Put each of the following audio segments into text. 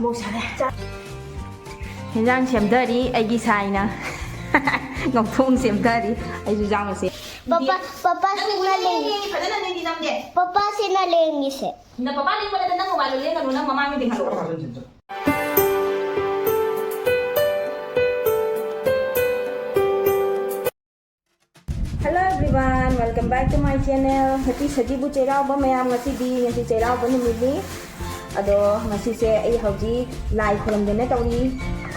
ꯃꯣꯁꯥꯅꯦ ꯍꯦꯟꯖꯥꯡ ꯁꯦꯝꯗꯔꯤ ꯑꯩꯒꯤ ꯁꯥꯏꯅ ꯉꯧꯊꯣꯡ ꯁꯦꯝꯗꯔꯤ ꯑꯩꯁꯨ ꯖꯥꯡꯁꯦ Papa sina lengi. ꯐꯖꯅ ꯅꯪꯗꯤ ꯅꯝꯗꯦ Papa sina lengi se. ꯅ ꯄꯄꯥ ꯂꯦꯡꯕꯗ ꯅꯪ ꯃꯣꯕꯥꯏꯜ ꯂꯦꯡꯒꯅꯨ ꯅꯪ ꯃꯃꯥꯡꯗ ꯍꯜꯂꯛꯑꯣ Hello everyone, welcome back to my channel. Happy Sajibu Cheirauba mayam ngasidi ngasi Cheirauba numidni. Ado ngasi se ai hauji lai khoramdena tawri.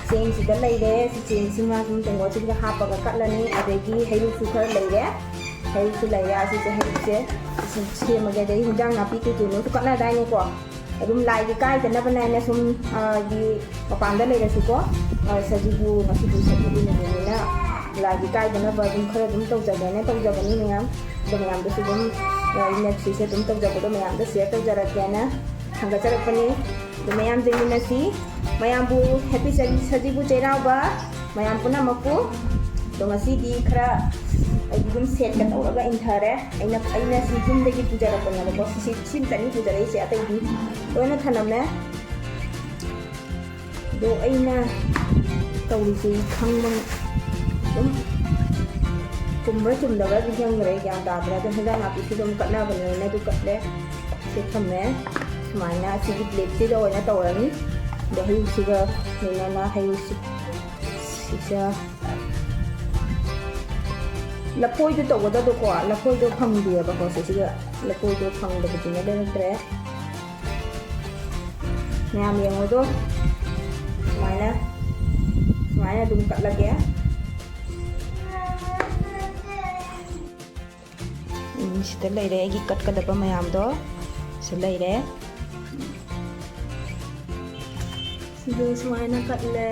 Sing sida leire, si sing singa sum tengwa sida hapaga katlani adegi heiru su khar leire. Heiru su leire asi se heiru se se mage dei hinjang napi tu tu no tu katna dai ni ko. Adum lai gi kai tana banai na sum di mapanda leire su ko. Sajibu ngasi du sajibu ni na lagi kai dana ba dum khara dum tau jaga ne tau jaga ni mayam da mayam da sudum net si se dum tau jaga da mayam da share tau jara kana hanga chara pani da mayam jeni na si mayam bu happy sajibu Cheirauba mayam puna maku to ngasi di khara ai dum set ka tau ga inthare aina si dum de gi pujara pani ba ko si sim tani pujara se atai di oina thanam ne do aina tau ri si khangmang chumra chumdaga bijang re kya dadra de hada na pisi dum katna banane tu katle se thamme smaina sigi plate se do na tawrani de hi siga nena na hi sisa lapoi du tawda do ko lapoi do phang dia ba ko se siga lapoi do phang da bijina de tre nyam yang do smaina dum katla kya sida leire agi kat kadaba mayam do se leire sidu smaina katle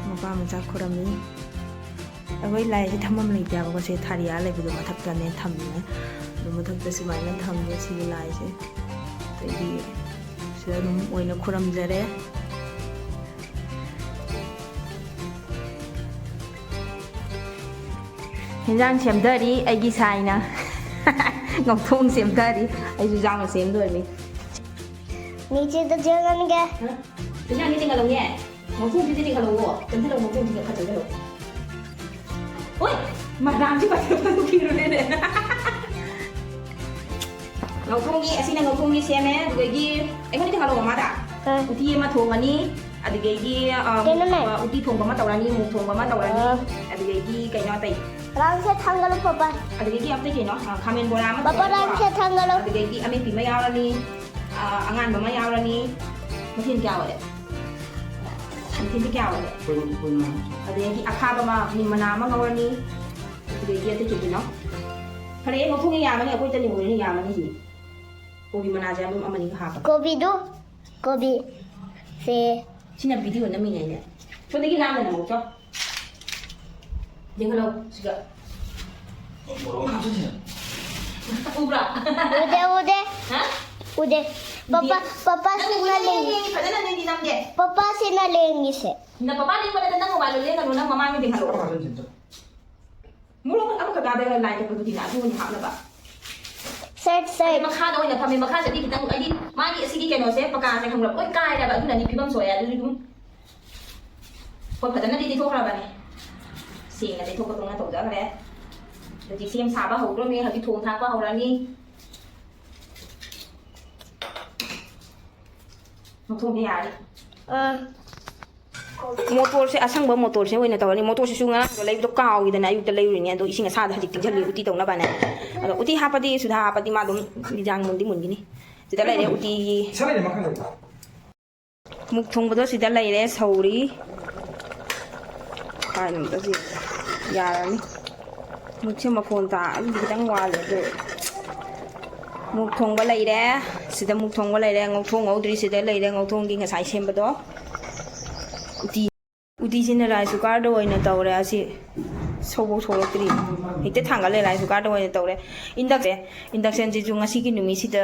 mapa macha khurami agoi lai se thamam lei pya ko se thariya le bu mathak ta ne thamne du mathak ta smaina thamne si lai se tedi se num oina khuram jare Hinjang semdari aigi saina ngauthong semdari aisu jang semdori Niche to jangan ke? Hinjang ni tinggal longye ngauthong ti tinggal longo tentu lo ngauthong ti khaja lo Oi madam ji pakai pakai kiro ne ngauthong ni asina ngauthong ni seme dugi ai ko ni tinggal longo mada uti ma thongani adigi uti thongba ma tawrani mu thongba ma tawrani adigi kaino tai Rang se tanggalu papa. Adagi apa lagi no? Kamen bola amat. Papa rang se tanggalu. Adagi ame pima yaw ni, angan mama yaw ni, mesin kya wale? Mesin kya wale? Adagi akha mama ni mana mama ngaw ni, adagi ate kiti no? Kali mo fungi yaman ni ako ita ni mo ni yaman ni. Kobi mana aja mo amani kahapa. Kobi do, kobi se. Sina video na minay ni. So dagi lam na mo to. Jangan lo juga. Ubra. Udah. Hah? Udah. Papa sina lengi. Padahal nanti namde. Papa sina lengi se. Na papa ni pada tentang mobile le kan nang mama ni halo. Mulu apa kagak ada lain ke betul aku ni hak ba. Set. Makha do ya pami makha jadi kita ai magi sigi keno se paka se khang oi kai da ba tu ni pibam soya du du. Ko padahal di thok ra ba ni. Sing là để thùng cái thùng này thùng ra cái đấy, rồi chỉ xem xả bao hậu rồi mình hãy thùng thang qua hậu ra đi, một thùng cái gì? Motor se asang ba motor se wena tawani motor se sunga ga lai to kaw gi dana yu te lai ri ne do isinga sa da hajik tinjal li uti tawna ba ne ado uti hapadi sudha hapadi ma dum dijang mun gini sida lai re uti salai ma khang muk thong ba do sida lai re sauri kai nam ta ji yarani muk se ma phone ta ali kitang wa le do muk thong ba lai re sida muk thong ba lai re ngau thong ngau dri sida lai re ngau thong gi nga sai sem ba do uti sina rice cooker do oina tawre asi sobo solotri hite thangale rice cooker do oina tawre induction ji ju ngasi gi numi sida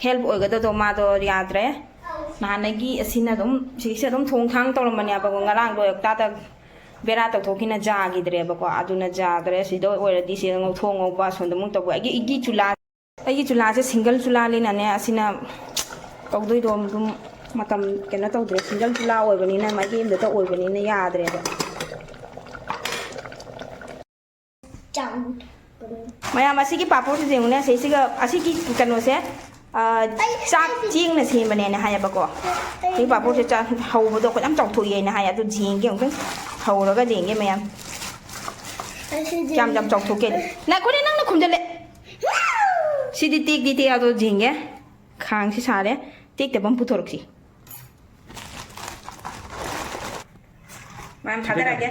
help oiga do ma do yadre nanagi asina dum sisa dum thong thang tawramani aba go ngarang do ta ta bera ta thokina jagi dre ba ko aduna jagre sido oira di se ngau thong ngau ba sondamung to igi chula ꯑꯩꯒꯤ ꯆꯨꯂꯥꯁꯦ single ꯆꯨꯂꯥꯅꯤꯅꯅꯦ ꯑꯁꯤꯅ ꯇꯧꯗꯣꯏꯗꯣ ꯑꯗꯨꯝ ꯃꯇꯝ ꯀꯩꯅꯣ ꯇꯧꯗ꯭ꯔꯦ single ꯆꯨꯂꯥ ꯑꯣꯏꯕꯅꯤꯅ ꯃꯥꯒꯤ ꯑꯃꯗꯇ ꯑꯣꯏꯕꯅꯤꯅ ꯌꯥꯗ꯭ꯔꯦꯕ ꯃꯌꯥꯝ ꯑꯁꯤꯒꯤ ꯄꯥꯄꯣꯔꯁꯦ ꯌꯦꯡꯉꯨꯅꯦ ꯁꯤꯒ ꯑꯁꯤꯒꯤ ꯀꯩꯅꯣꯁꯦ ꯆꯥꯛ ꯆꯦꯡꯅ ꯁꯦꯝꯕꯅꯦꯅ ꯍꯥꯏꯌꯦꯕꯀꯣ ꯁꯤꯒꯤ ꯄꯥꯄꯣꯔꯁꯦ ꯍꯧꯕꯗꯣ ꯑꯩꯈꯣꯏ ꯌꯥꯝ ꯆꯥꯎꯊꯣꯛꯑꯦꯅ ꯍꯥꯏ ꯑꯗꯨ ꯌꯦꯡꯒꯦ ꯑꯃꯨꯛꯇꯪ ꯍꯧꯔꯒ ꯌꯦꯡꯒꯦ ꯃꯌꯥꯝ ꯀꯌꯥꯝ ꯆꯥꯎꯊꯣꯛꯀꯦ ꯅꯈꯣꯏꯅꯦ ꯅꯪꯅ ꯈꯨꯝꯖꯤꯜꯂꯦ ꯁꯤꯗꯤ ꯇꯦꯛꯇꯤ ꯇꯦꯛ ꯑꯗꯣ ꯌꯦꯡꯒꯦ ꯈꯥꯡꯁꯤ ꯁꯥꯔꯦ ꯇꯦꯛꯇꯕ ꯑꯃ ꯄꯨꯊꯣꯔꯛꯁꯤ ꯃꯌꯥꯝ ꯊꯥꯗꯔꯛꯑꯒꯦ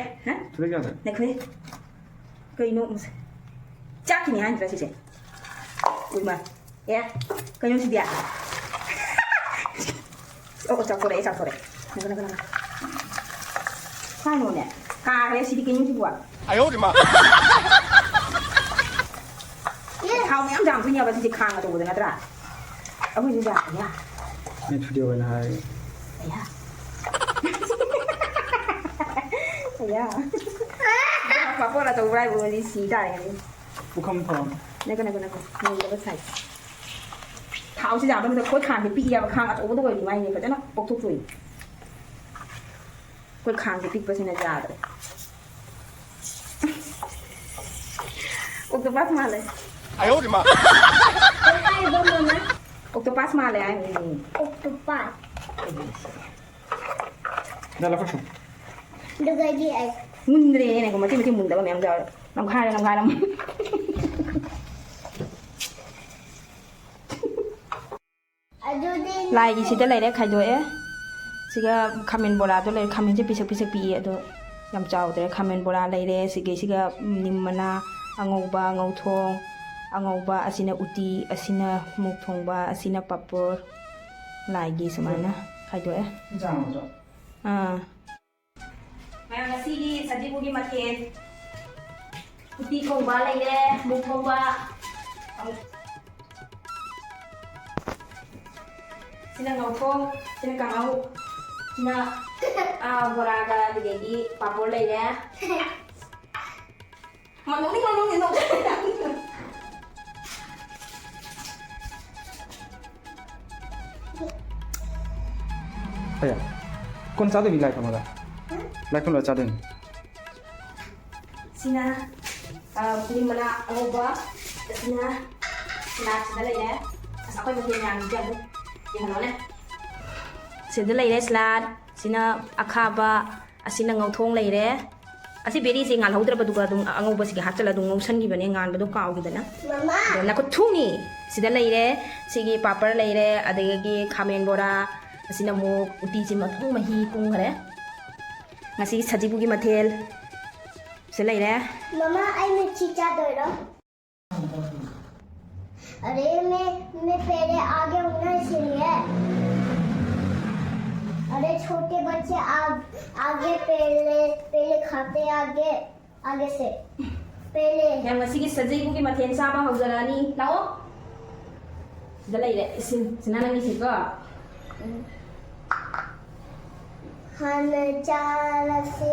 ꯅꯈꯣꯏ ꯀꯩꯅꯣ ꯆꯥꯛꯀꯤꯅꯤ ꯍꯥꯏꯗ꯭ꯔꯥ ꯁꯤꯁꯦ ꯎꯃ ꯑꯦ ꯀꯩꯅꯣ ꯁꯤꯗꯤ ꯑꯣ ꯆꯥꯎꯊꯣꯔꯛꯑꯦ ꯆꯥꯎꯊꯣꯔꯛꯑꯦ ꯅꯪ ꯁꯥꯏꯅꯣꯅꯦ ꯀꯥꯔꯦ ꯁꯤꯗꯤ ꯀꯩꯅꯣꯁꯤꯕꯨ ꯊꯥꯎ ꯃꯌꯥꯝ ꯆꯥꯝꯗꯣꯏꯅꯦꯕ ꯁꯤꯁꯦ ꯈꯥꯡ ꯑꯆꯧꯕꯗ ꯅꯠꯇ꯭ꯔꯥ ꯑꯩꯈꯣꯏꯁꯨ ꯌꯥ ꯚꯤꯗꯤꯑꯣ ꯑꯣꯏꯅ ꯍꯥꯏ ꯄꯥꯄꯣꯔ ꯑꯆꯧꯕ ꯍꯥꯏꯕꯨꯗꯤ ꯁꯤ ꯇꯥꯔꯦ ꯄꯨꯈꯝ ꯊꯣꯡ ꯅꯀꯣ ꯃꯨꯜꯂꯕ ꯁꯥꯏ ꯊꯥꯎꯁꯤ ꯌꯥꯝꯕ ꯃꯇꯝꯗ ꯑꯩꯈꯣꯏ ꯈꯥꯡꯁꯦ ꯄꯤꯛꯑꯦꯕ ꯈꯥꯡ ꯑꯆꯧꯕꯗ ꯑꯣꯏꯔꯗꯤ ꯃꯥꯏꯅꯦ ꯐꯖꯅ ꯄꯣꯛꯊꯣꯛꯇꯣꯏꯅꯤ ꯑꯩꯈꯣꯏ ꯈꯥꯡꯁꯦ ꯄꯤꯛꯄꯁꯤꯅ ꯌꯥꯗ꯭ꯔꯦ ꯑꯣꯛꯇꯣꯄꯥꯁ ꯃꯥꯜꯂꯦ ꯑꯣꯛꯇꯣꯄꯥꯁ ꯃꯥꯜꯂꯦ ꯍꯥꯏꯕꯅꯤ ꯑꯗꯨꯒꯗꯤ ꯑꯩ ꯃꯨꯟꯗ꯭ꯔꯦꯅꯦꯀꯣ ꯃꯆꯤ ꯃꯆꯤ ꯃꯨꯟꯗꯕ ꯃꯌꯥꯝ ꯌꯥꯎꯔꯦ ꯅꯝꯈꯥꯏꯔ ꯑꯗꯨꯗꯤ ꯂꯥꯏꯒꯤꯁꯤꯗ ꯂꯩꯔꯦ ꯈꯥꯏꯗꯣꯛꯑꯦ ꯁꯤꯒ ꯈꯥꯃꯦꯟ ꯕꯣꯔꯥꯗꯣ ꯂꯩꯔꯦ ꯈꯥꯃꯦꯟꯁꯦ ꯄꯤꯁꯛ ꯄꯤꯁꯛ ꯄꯤꯛꯑꯦ ꯑꯗꯣ ꯌꯥꯝ ꯆꯥꯎꯗ꯭ꯔꯦ ꯈꯥꯃꯦꯟ ꯕꯣꯔꯥ ꯂꯩꯔꯦ ꯁꯤꯒ ꯅꯤꯝ ꯃꯅꯥ ꯑꯉꯧꯕ ꯉꯧꯊꯣꯡ ꯑꯉꯧꯕ ꯑꯁꯤꯅ ꯎꯇꯤ ꯑꯁꯤꯅ ꯃꯨꯛ ꯊꯣꯡꯕ ꯑꯁꯤꯅ ꯄꯥꯄꯣꯔ ꯂꯥꯏꯒꯤ ꯁꯨꯃꯥꯏꯅ ꯈꯥꯏꯗꯣꯛꯑꯦ ꯃꯌꯥꯝ ꯉꯁꯤꯒꯤ ꯁꯖꯤꯕꯨꯒꯤ ꯃꯊꯦꯜ ꯎꯇꯤ ꯊꯣꯡꯕ ꯂꯩꯔꯦ ꯃꯨꯛ ꯊꯣꯡꯕ sina ngau sina kangau sina boraga digegi papor lay ya ngau ni Ayah, kon satu bilai kamu dah. Lai kon baca den. sina ni mana ngoba sina sina lay ya asa ko yung yang diyan yung ano na sida lay ya salad sina akaba asina ngauthong lay ya asi beri si ngal hodra baduga dung angoba sige hachala dung ngausan gi bane ngal badu kaw gi dana mama na ko thuni sida lay ya sige papar lay ya adagi khamen bora asina mo uti ji mathong mahi pung khare ngasi sajibu gi mathel sila lay ya mama आई मिर्ची क्या दे रहा अरे मैं पहले आगे हूँ ना इसलिए अरे छोटे बच्चे आगे पहले खाते आगे आगे से पहले yang masih sajibu gi mathel sama haujarani lao sila lay ya sinana ni siko हम चार से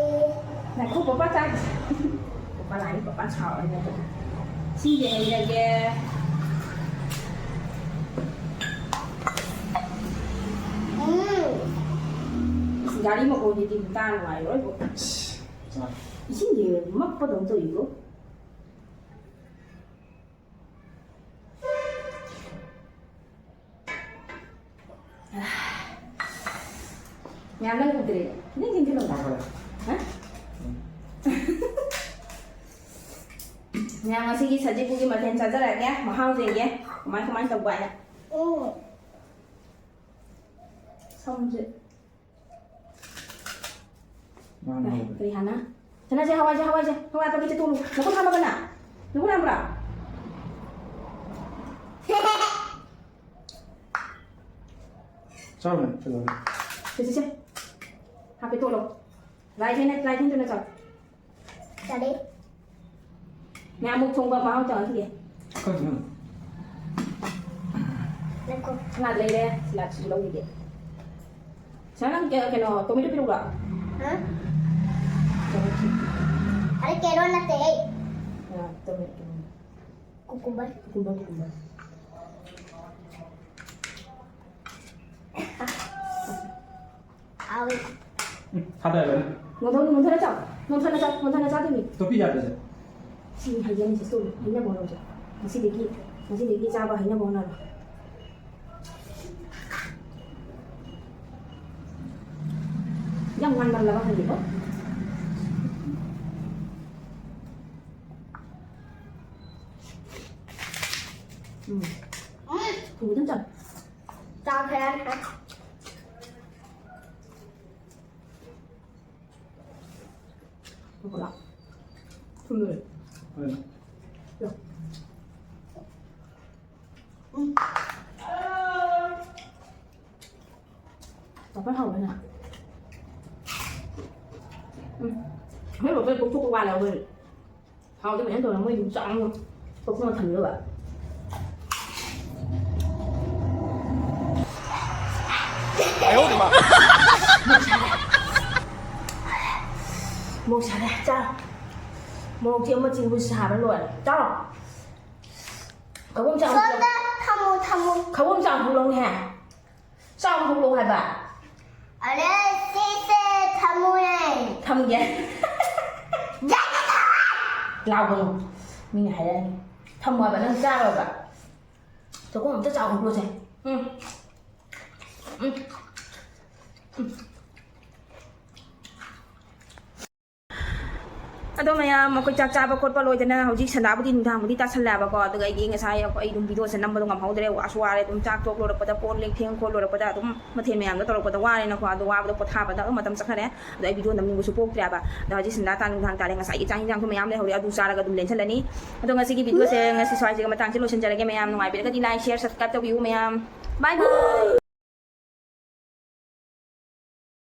này cô papa cak papa lain papa chào anh em si ye gari mà cô đi tìm ta ngoài rồi cô xin gì mất có động từ cô nhà nó cũng thế nên gì cái lòng hả nhà masih sajibu gi mathel chajara ya mahau je kemana tau banyak xong rồi Rihana sana aja hawa aja pakai itu dulu aku sama kena aku nambra Sao vậy? Rồi. Sisi HP tu lo lai thế cho nó chọn क्या दे nhà một thùng bơ máu chọn cái gì Kau tu. देखो ngạt lấy đây là chỉ lâu gì vậy sáng cái nó tôi mới biết đâu rồi हाँ अरे केरोला ते tôi mới cucumber cùng 아우. 닫아야 돼. 문 닫아자 되니. 또 삐져야 시 하이는 있어. 하이나 번호죠. 다시 내기 잡아 하이나 번호로. yang man lawan hari itu. Tunggu jam. Chào khen hả? Tunggu lah. Tunggu. 돼. Tập bắt đầu đây nè. Mấy một cái cục thuốc qua là mình hầu cho mình tôi là mới dùng chọn luôn cục nó thử rồi bạn một xả này cha một chiếc mà chịu xả bên luôn cho cậu không chọn Sonda 타무. cậu không chọn không luôn hả sao không luôn hả bạn 아래 시세 타무네. thầm vậy lao vào mình hải đây thầm ngoài bạn đang ra rồi bạn tôi cũng không chắc chào không luôn rồi Aduh maya makoi chak chaba khotpa loidana hauji sandabudi nudang mudi ta sallaba ko aduga igi ngasai ko ai dum video sanam badung am haudre wa asware dum chak tok lo pada pon leng theng khol lo pada dum mathen mayam da torok pada ware na ko adu wa da potha pada matam sakhare adu ai video namni su pok traba da hauji sanda ta nudang ta le ngasai gi chang jang thu mayam le hori adu sara ga dum len chalani adu ngasi gi video se ngasi swai se ga matang se lo san jara ge mayam ngai be ga di like share subscribe to view mayam bye bye